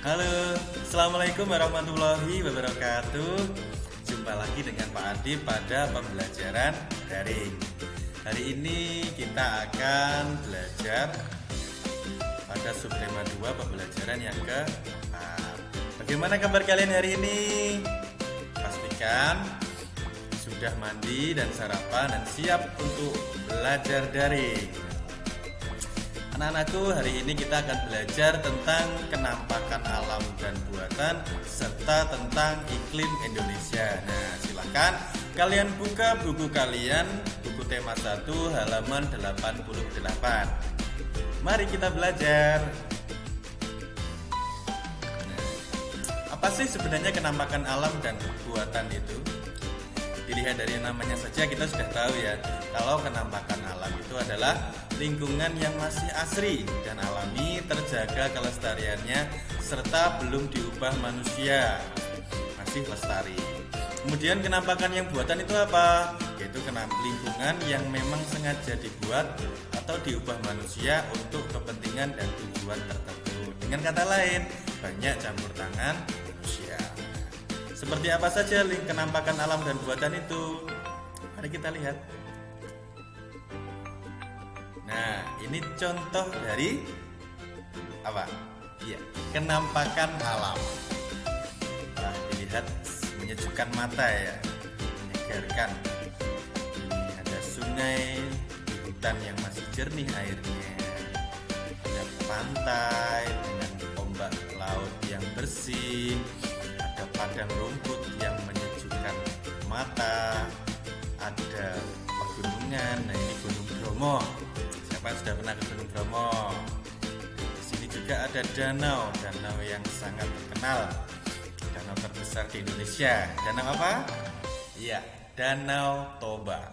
Halo, Assalamualaikum warahmatullahi wabarakatuh. Jumpa lagi dengan Pak Adi pada pembelajaran daring. Hari ini kita akan belajar pada subtema 2 pembelajaran yang keempat. Bagaimana kabar kalian hari ini? Pastikan sudah mandi dan sarapan dan siap untuk belajar daring. Anak-anakku, hari ini kita akan belajar tentang kenampakan alam dan buatan serta tentang iklim Indonesia. Nah, silakan kalian buka buku kalian, buku tema 1 halaman 88. Mari kita belajar. Nah, apa sih sebenarnya kenampakan alam dan buatan itu? Dilihat dari namanya saja kita sudah tahu ya, kalau kenampakan alam itu adalah lingkungan yang masih asri dan alami, terjaga kelestariannya serta belum diubah manusia, masih lestari. Kemudian kenampakan yang buatan itu apa? Yaitu lingkungan yang memang sengaja dibuat atau diubah manusia untuk kepentingan dan tujuan tertentu. Dengan kata lain, banyak campur tangan manusia. Seperti apa saja kenampakan alam dan buatan itu? Mari kita lihat. Nah, ini contoh dari apa? Iya, kenampakan alam. Nah, dilihat menyejukkan mata ya, menyegarkan. Ini ada sungai di hutan yang masih jernih airnya. Ada pantai dengan ombak laut yang bersih. Ada padang rumput yang menyejukkan mata. Ada pegunungan. Nah, ini Gunung Bromo. Siapa yang sudah pernah ke Gunung Bromo? Di sini juga ada danau yang sangat terkenal. Danau terbesar di Indonesia. Danau apa? Iya, Danau Toba.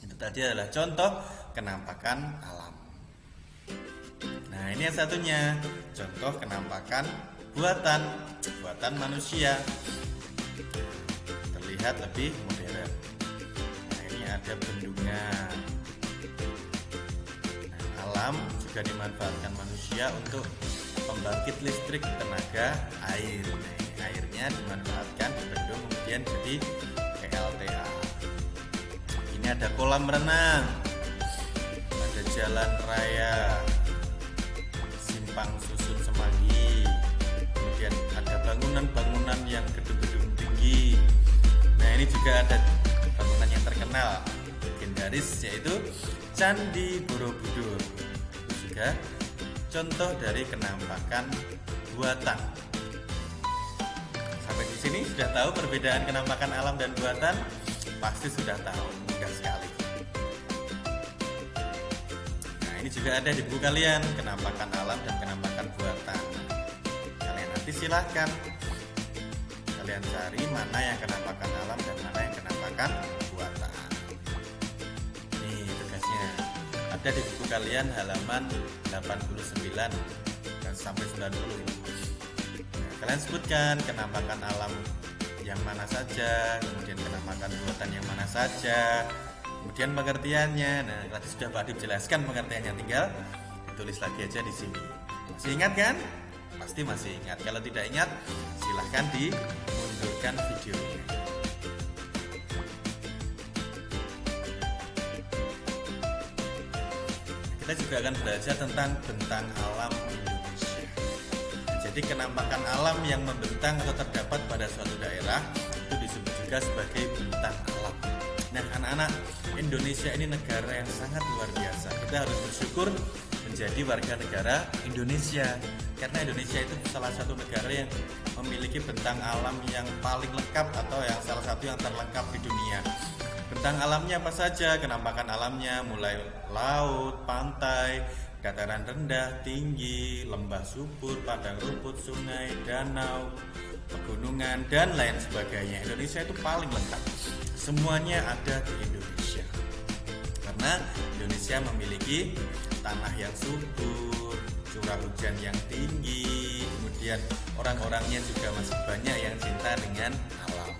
Itu tadi adalah contoh kenampakan alam. Nah, ini yang satunya, contoh kenampakan buatan manusia. Terlihat lebih modern. Nah, ini ada bendungan. Alam juga dimanfaatkan manusia untuk pembangkit listrik tenaga air. Nah, airnya dimanfaatkan dibendung kemudian jadi PLTA. Ini ada kolam renang, ada jalan raya, simpang susun Semanggi, kemudian ada bangunan-bangunan yang gedung-gedung tinggi. Nah, ini juga ada bangunan yang terkenal legendaris yaitu Candi Borobudur. Itu juga contoh dari kenampakan buatan. Sampai di sini sudah tahu perbedaan kenampakan alam dan buatan? Pasti sudah tahu, mudah sekali. Nah, ini juga ada di buku kalian, kenampakan alam dan kenampakan buatan. Kalian nanti silahkan kalian cari mana yang kenampakan alam dan mana yang kenampakan buatan. Ada di buku kalian halaman 89 dan sampai 90 ini. Nah, kalian sebutkan kenampakan alam yang mana saja, kemudian kenampakan buatan yang mana saja, kemudian pengertiannya. Nah, tadi sudah Pak Adi jelaskan pengertiannya, tinggal tulis lagi aja di sini. Masih ingat kan? Pasti masih ingat. Kalau tidak ingat, silahkan dimundurkan videonya. Kita juga akan belajar tentang bentang alam Indonesia. Jadi kenampakan alam yang membentang atau terdapat pada suatu daerah itu disebut juga sebagai bentang alam. Nah, anak-anak, Indonesia ini negara yang sangat luar biasa. Kita harus bersyukur menjadi warga negara Indonesia, karena Indonesia itu salah satu negara yang memiliki bentang alam yang paling lengkap atau yang salah satu yang terlengkap di dunia. Bentang alamnya apa saja? Kenampakan alamnya mulai laut, pantai, dataran rendah, tinggi, lembah subur, padang rumput, sungai, danau, pegunungan, dan lain sebagainya. Indonesia itu paling lengkap. Semuanya ada di Indonesia. Karena Indonesia memiliki tanah yang subur, curah hujan yang tinggi, kemudian orang-orangnya juga masih banyak yang cinta dengan alam.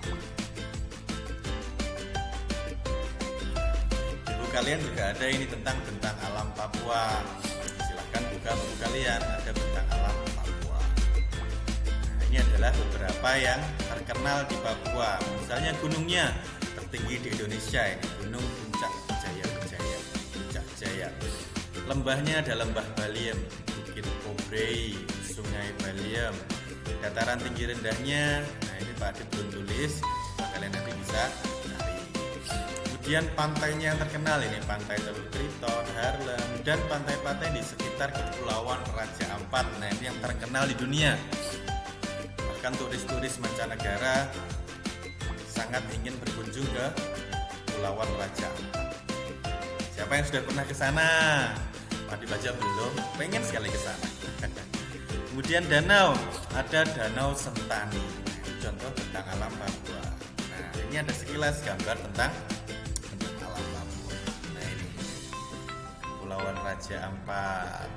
Kalian juga ada ini tentang alam Papua. Silahkan buka buku kalian, ada bentang alam Papua. ini adalah beberapa yang terkenal di Papua. Misalnya gunungnya tertinggi di Indonesia ini Gunung Puncak Jaya. Lembahnya ada Lembah Baliem, Bukit Kobrei, Sungai Baliem. Dataran tinggi rendahnya, nah ini Pak Adi belum tulis, kalian nanti bisa cari. Kemudian pantainya yang terkenal ini Pantai Teluk Triton, Harlem, dan pantai-pantai di sekitar Kepulauan Raja Ampat. Nah ini yang terkenal di dunia. Bahkan turis-turis mancanegara sangat ingin berkunjung ke Kepulauan Raja Ampat. Siapa yang sudah pernah ke sana? Pak dibaca belum? Pengen sekali ke sana. Kemudian danau, ada Danau Sentani. Contoh tentang alam Papua. Nah, ini ada sekilas gambar tentang alam Papua. Nah, ini Kepulauan Raja Ampat.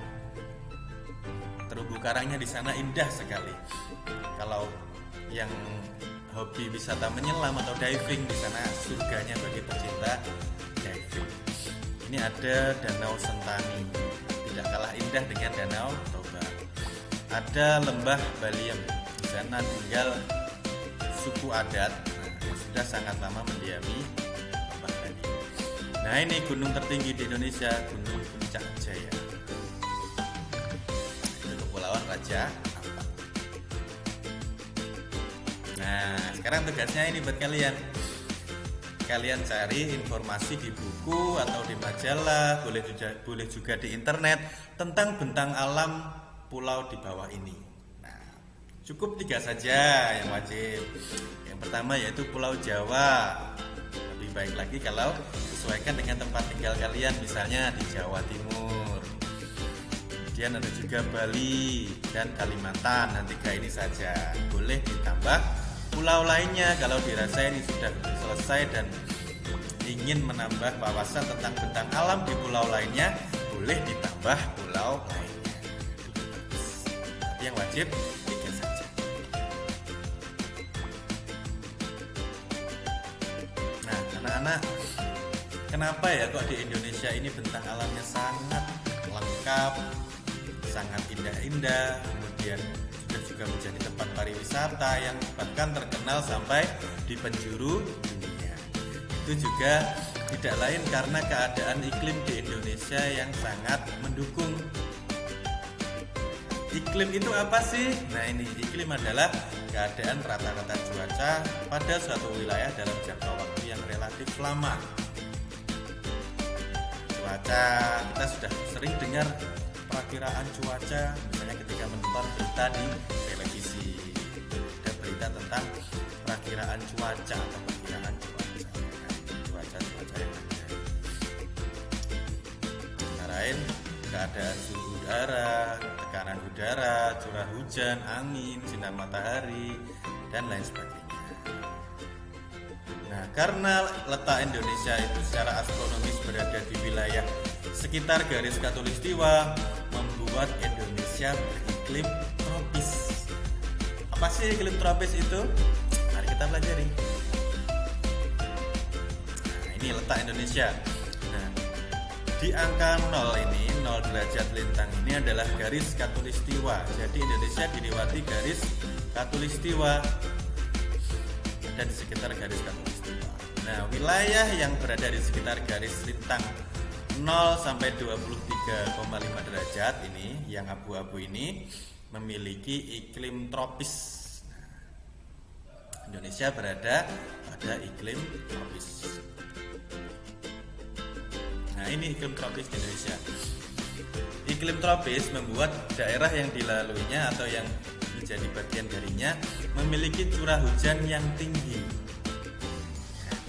Terumbu karangnya di sana indah sekali. Kalau yang hobi wisata menyelam atau diving di sana surganya bagi pecinta diving. Ini ada Danau Sentani, tidak kalah indah dengan Danau Toba. Ada Lembah Baliem, di sana tinggal suku adat yang sudah sangat lama mendiami Lembah Baliem. Nah ini gunung tertinggi di Indonesia, Gunung Puncak Jaya. Itu Kepulauan Raja Ampat. Nah sekarang tugasnya ini buat kalian. Kalian cari informasi di buku atau di majalah, boleh juga di internet tentang bentang alam pulau di bawah ini. Nah, cukup 3 saja yang wajib. Yang pertama yaitu Pulau Jawa. Lebih baik lagi kalau sesuaikan dengan tempat tinggal kalian, misalnya di Jawa Timur. Kemudian ada juga Bali dan Kalimantan. Nah 3 ini saja. Boleh ditambah pulau lainnya kalau dirasa ini sudah selesai dan ingin menambah wawasan tentang bentang alam di pulau lainnya, boleh ditambah pulau lainnya. Tapi yang wajib 3 saja. Nah anak-anak, kenapa ya kok di Indonesia ini bentang alamnya sangat lengkap, sangat indah-indah, kemudian juga menjadi tempat pariwisata yang bahkan terkenal sampai di penjuru dunia. Itu juga tidak lain karena keadaan iklim di Indonesia yang sangat mendukung. Iklim itu apa sih? Nah ini iklim adalah keadaan rata-rata cuaca pada suatu wilayah dalam jangka waktu yang relatif lama. Cuaca, kita sudah sering dengar perakiraan cuaca, misalnya ketika menonton berita di televisi, ada berita tentang perakiraan cuaca atau perakiraan cuaca yang ada. Antara lain keadaan suhu udara, tekanan udara, curah hujan, angin, sinar matahari, dan lain sebagainya. Nah, karena letak Indonesia itu secara astronomis berada di wilayah sekitar garis khatulistiwa, membuat Indonesia beriklim tropis. Apa sih iklim tropis itu? Mari kita pelajari. Nah, ini letak Indonesia. Nah, di angka 0 ini, 0 derajat lintang ini adalah garis khatulistiwa. Jadi Indonesia dilewati garis khatulistiwa, ada di sekitar garis khatulistiwa. Nah, wilayah yang berada di sekitar garis lintang 0 sampai 23,5 derajat ini, yang abu-abu ini memiliki iklim tropis. Indonesia berada pada iklim tropis. Nah, ini iklim tropis di Indonesia. Iklim tropis membuat daerah yang dilaluinya atau yang menjadi bagian darinya memiliki curah hujan yang tinggi.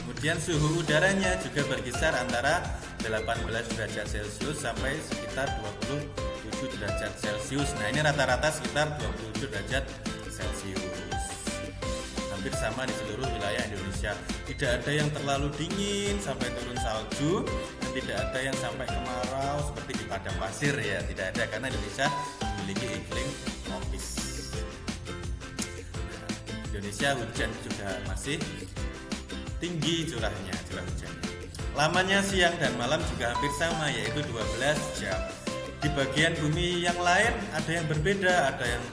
Kemudian suhu udaranya juga berkisar antara 18 derajat Celcius sampai sekitar 27 derajat Celcius. Nah ini rata-rata sekitar 27 derajat Celcius. Hampir sama di seluruh wilayah Indonesia. Tidak ada yang terlalu dingin sampai turun salju, dan tidak ada yang sampai kemarau seperti di padang pasir ya. Tidak ada, karena Indonesia memiliki iklim tropis. Nah, Indonesia hujan juga masih tinggi curah hujannya. Lamanya siang dan malam juga hampir sama, yaitu 12 jam. Di bagian bumi yang lain ada yang berbeda, ada yang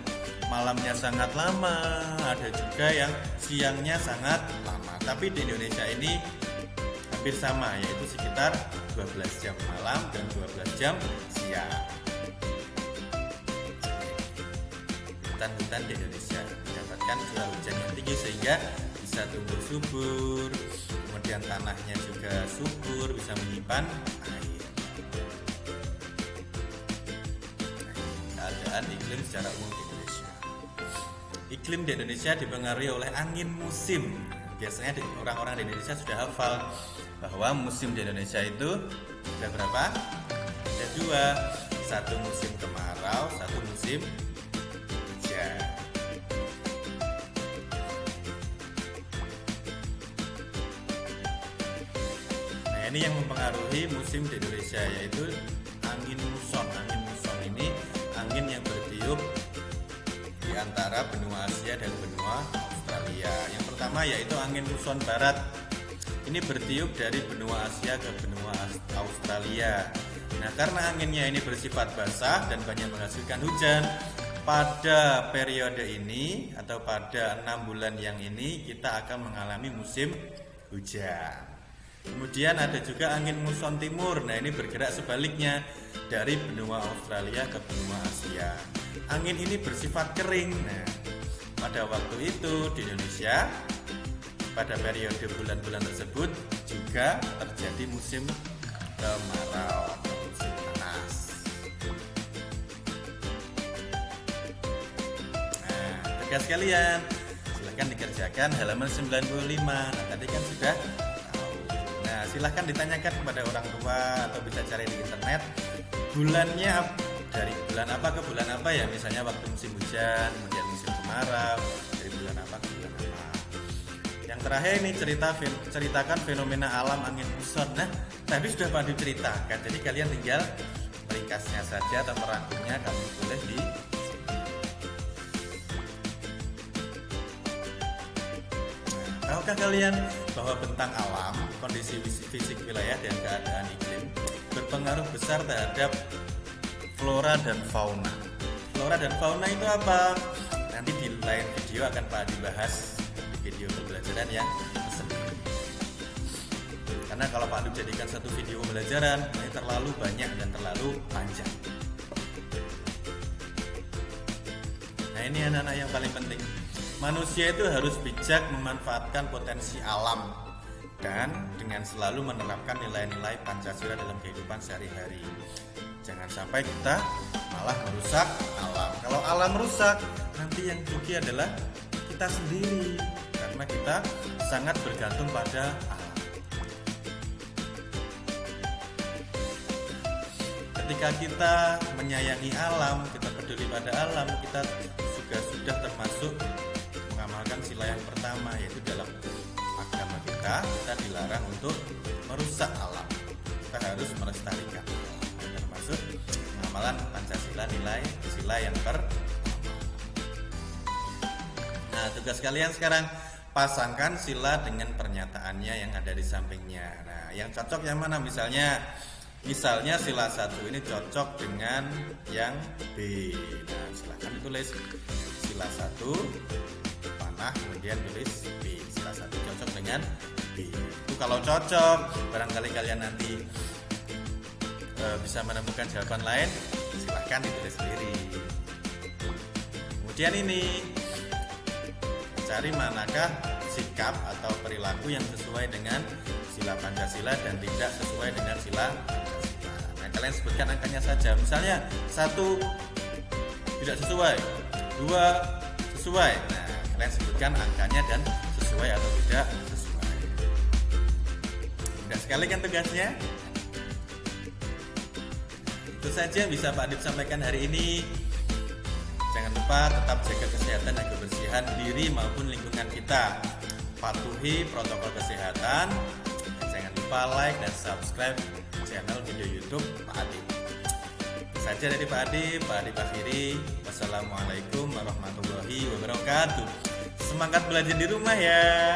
malamnya sangat lama, ada juga yang siangnya sangat lama. Tapi di Indonesia ini hampir sama, yaitu sekitar 12 jam malam dan 12 jam siang. Hutan-hutan di Indonesia mendapatkan curah hujan yang tinggi sehingga bisa tumbuh subur, kemudian tanahnya juga subur, bisa menyimpan air. Keadaan iklim secara umum di Indonesia. Iklim di Indonesia dipengaruhi oleh angin musim. Biasanya orang-orang di Indonesia sudah hafal bahwa musim di Indonesia itu ada berapa? Ada dua, satu musim kemarau, satu musim hujan. Nah, ini yang mempengaruhi musim di Indonesia, yaitu angin muson. Angin muson ini angin yang bertiup di antara benua Asia dan benua Australia. Yang pertama yaitu angin muson barat. Ini bertiup dari benua Asia ke benua Australia. Nah, karena anginnya ini bersifat basah dan banyak menghasilkan hujan, pada periode ini atau pada 6 bulan yang ini kita akan mengalami musim hujan. Kemudian ada juga angin muson timur. Nah, ini bergerak sebaliknya dari benua Australia ke benua Asia. Angin ini bersifat kering. Nah, pada waktu itu di Indonesia pada periode bulan-bulan tersebut juga terjadi musim kemarau atau musim panas. Nah, tugas kalian silahkan dikerjakan halaman 95. Nah, tadi kan sudah tahu. Nah, silahkan ditanyakan kepada orang tua atau bisa cari di internet bulannya dari bulan apa ke bulan apa ya, misalnya waktu musim hujan, kemudian musim kemarau, dari bulan apa ke bulan apa. Yang terakhir ini ceritakan fenomena alam angin muson. Nah, tadi sudah Pak Adi ceritakan, jadi kalian tinggal meringkasnya saja atau merangkumnya, kamu tulis di sini. Nah, tahukah kalian bahwa bentang alam, kondisi fisik wilayah dan keadaan iklim berpengaruh besar terhadap flora dan fauna. Flora dan fauna itu apa? Nanti di lain video akan Pak Adi bahas di video pembelajaran yang tersendiri. Karena kalau Pak Adi jadikan satu video pembelajaran, ini terlalu banyak dan terlalu panjang. Nah, ini anak-anak yang paling penting. Manusia itu harus bijak memanfaatkan potensi alam dan dengan selalu menerapkan nilai-nilai Pancasila dalam kehidupan sehari-hari. Jangan sampai kita malah merusak alam. Kalau alam rusak, nanti yang rugi adalah kita sendiri, karena kita sangat bergantung pada alam. Ketika kita menyayangi alam, kita peduli pada alam, kita juga sudah termasuk mengamalkan sila yang pertama, yaitu dalam agama kita dilarang untuk merusak alam. Kita harus melestarikan, termasuk pengamalan Pancasila, nilai sila yang pertama. Nah, tugas kalian sekarang pasangkan sila dengan pernyataannya yang ada di sampingnya. Nah, yang cocok yang mana? Misalnya sila 1 ini cocok dengan yang B. Nah, silahkan ditulis sila 1 panah, kemudian tulis B. Sila 1 cocok dengan B. Itu kalau cocok, barangkali kalian nanti bisa menemukan jawaban lain, silahkan ditulis sendiri. Kemudian ini, cari manakah sikap atau perilaku yang sesuai dengan sila Pancasila dan tidak sesuai dengan sila Pancasila. Nah, kalian sebutkan angkanya saja. Misalnya 1 tidak sesuai, 2 sesuai. Nah, kalian sebutkan angkanya dan sesuai atau tidak sesuai. Mudah sekali kan tugasnya? Itu saja bisa Pak Adib sampaikan hari ini. Jangan lupa tetap jaga kesehatan dan kebersihan diri maupun lingkungan kita. Patuhi protokol kesehatan. Dan jangan lupa like dan subscribe channel video YouTube Pak Adib. Itu saja dari Pak Adib akhiri. Wassalamualaikum warahmatullahi wabarakatuh. Semangat belajar di rumah ya.